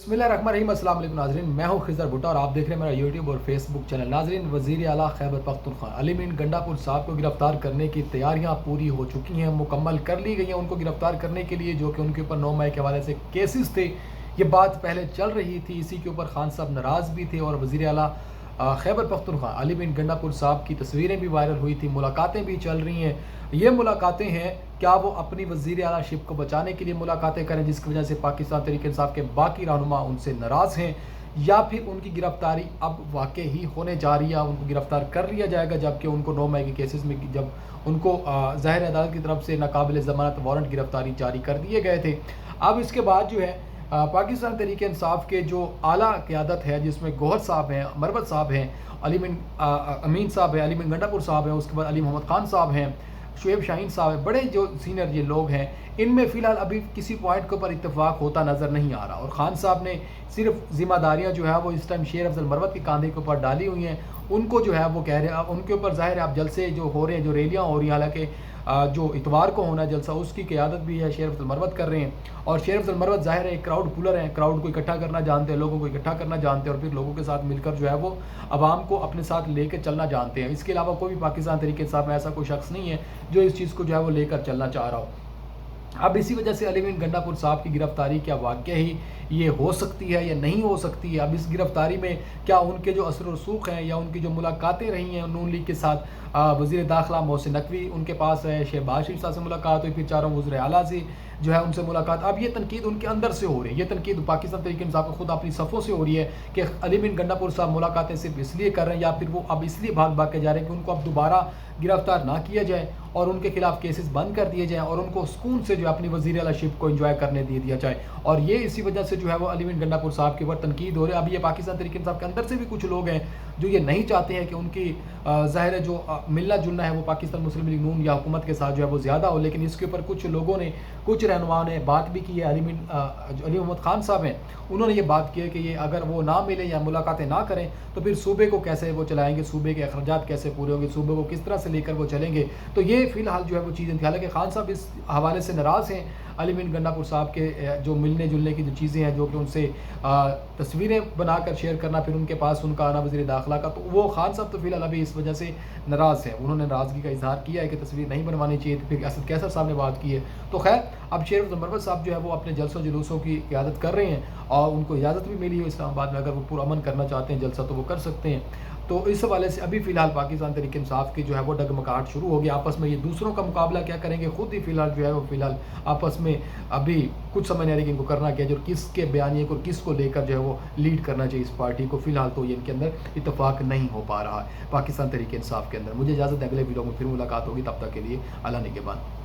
बिस्मिल्लाहिर्रहमानिर्रहीम। अस्सलाम वालेकुम नाज़रीन, मैं हूं खिज़र भुट्टा और आप देख रहे हैं मेरा यूट्यूब और फेसबुक चैनल। नाज़रीन, वज़ीर आला खैबर पख्तूनख्वा अली मीन गंडापुर साहब को गिरफ़्तार करने की तैयारियां पूरी हो चुकी हैं, मुकम्मल कर ली गई हैं उनको गिरफ़्तार करने के लिए, जो कि उनके ऊपर 9 मई के हवाले से केसेस थे। ये बात पहले चल रही थी, इसी के ऊपर खान साहब नाराज़ भी थे और वज़ीर आला खैबर पख्तूनख्वा अली बिन गंडापुर साहब की तस्वीरें भी वायरल हुई थी, मुलाकातें भी चल रही हैं। ये मुलाकातें हैं, क्या वो अपनी वज़ीर आला शिप को बचाने के लिए मुलाकातें करें, जिसकी वजह से पाकिस्तान तहरीक इंसाफ के बाकी रहनुमा उनसे नाराज़ हैं, या फिर उनकी गिरफ्तारी अब वाकई ही होने जा रही है, उनको गिरफ्तार कर लिया जाएगा, जबकि उनको 9 मई के केसेस में जब उनको ज़ाहिर अदालत की तरफ से नाकाबिल ज़मानत वारंट गिरफ्तारी जारी कर दिए गए थे। अब इसके बाद जो है पाकिस्तान तहरीक इंसाफ के जो आला क़यादत है, जिसमें गौहर साहब हैं, मरवत साहब हैं, अली बिन अमीन साहब हैं, अली बिन गंडापुर साहब हैं, उसके बाद अली मोहम्मद खान साहब हैं, शुएब शाहीन साहब हैं, बड़े जो सीनियर ये लोग हैं, इनमें फ़िलहाल अभी किसी पॉइंट के ऊपर इत्तेफाक होता नज़र नहीं आ रहा। और ख़ान साहब ने सिर्फ ज़िम्मेदारियाँ जो है वो इस टाइम शेर अफजल मरवत के कांधे के ऊपर डाली हुई हैं। उनको जो है वो कह रहे हैं, उनके ऊपर ज़ाहिर है अब जलसे जो हो रहे हैं, जो रैलियाँ हो रही हैं, हालांकि जो इतवार को होना जलसा उसकी क़यादत भी है शेर अफजल मरवत कर रहे हैं। और शेर अफजल मरवत ज़ाहिर है एक क्राउड पुलर हैं, क्राउड को इकट्ठा करना जानते हैं, लोगों को इकट्ठा करना जानते हैं और फिर लोगों के साथ मिलकर जो है वो आवाम को अपने साथ लेकर चलना जानते हैं। इसके अलावा कोई भी पाकिस्तान तहरीक इंसाफ में ऐसा कोई शख्स नहीं है जो इस चीज़ को जो है वो लेकर चलना चाह रहा हो। अब इसी वजह से अली बिन गंडापुर साहब की गिरफ्तारी क्या वाकई ही ये हो सकती है या नहीं हो सकती है। अब इस गिरफ्तारी में क्या उनके जो असर रसूख हैं या उनकी जो मुलाकातें रही हैं नून लीग के साथ, वज़ीर दाखिला मोहसिन नकवी उनके पास है, शहबाज शरीफ साहब से मुलाकात हुई, फिर चारों वज़ीर आला से जो है उनसे मुलाकात, अब ये तनकीद उनके अंदर से हो रही है। ये तनकीद पाकिस्तान तहरीक इंसाफ को खुद अपनी सफ़ों से हो रही है कि अली बिन गंडापुर साहब मुलाकातें सिर्फ इसलिए कर रहे हैं या फिर वो अब इसलिए भाग भाग के जा रहे हैं कि उनको अब दोबारा गिरफ्तार ना किया जाए और उनके खिलाफ केसेस बंद कर दिए जाएँ और उनको सुकून से जो अपनी वज़ीर आला शिप को एंजॉय करने दे दिया जाए। और ये इसी वजह से जो है वो अली बिन गंडापुर साहब के ऊपर तनकीद हो रही है। अब ये पाकिस्तान तहरीक इंसाफ के अंदर से भी कुछ लोग हैं जो ये नहीं चाहते हैं कि उनकी ज़ाहिर है जो मिलना जुलना है वो पाकिस्तान मुस्लिम लीग नून या हुकूमत के साथ जो है वो ज़्यादा हो। लेकिन इसके ऊपर कुछ लोगों ने, कुछ रहनुमाओं ने बात भी की है। अली मोहम्मद खान साहब हैं, उन्होंने ये बात की है कि ये अगर वो ना मिले या मुलाकातें ना करें तो फिर सूबे को कैसे वो चलाएंगे, सूबे के अखराजात कैसे पूरे होंगे, सूबे को किस तरह से लेकर वो चलेंगे। तो ये फ़िलहाल जो है वो चीज़ें थी। हालांकि खान साहब इस हवाले से नाराज़ हैं अली बिन गंडापुर साहब के जो मिलने जुलने की जो चीज़ें हैं, जो कि उनसे तस्वीरें बनाकर शेयर करना, फिर उनके पास उनका आना वज़ीर दाखिला का, तो वो खान साहब तो फ़िलहाल अभी इस वजह से नाराज़ हैं। उन्होंने नाराज़गी का इजहार किया है कि तस्वीर नहीं बनवानी चाहिए थी। फिर असद कैसर साहब ने बात की है। तो खैर अब शेर अफजल मरवत साहब जो है वो अपने जलसों जुलूसों की क़यादत कर रहे हैं और उनको इजाज़त भी मिली है इस्लामाबाद में, अगर वो पुरअमन करना चाहते हैं जलसा तो वो कर सकते हैं। तो इस हवाले से अभी फ़िलहाल पाकिस्तान तहरीक इंसाफ की जो है वो डगमगाहट शुरू हो गया आपस में। ये दूसरों का मुकाबला क्या करेंगे, खुद ही फ़िलहाल जो है वो फ़िलहाल आपस में अभी कुछ समझ नहीं आ रही कि इनको करना क्या है, जो किसके बयानिए को किसको लेकर जो है वो लीड करना चाहिए इस पार्टी को। फ़िलहाल तो ये इनके अंदर इत्तेफाक नहीं हो पा रहा है पाकिस्तान तहरीक इंसाफ के अंदर। मुझे इजाज़त है, अगले वीडियो में फिर मुलाकात होगी, तब तक के लिए अल्लाह निगहबान।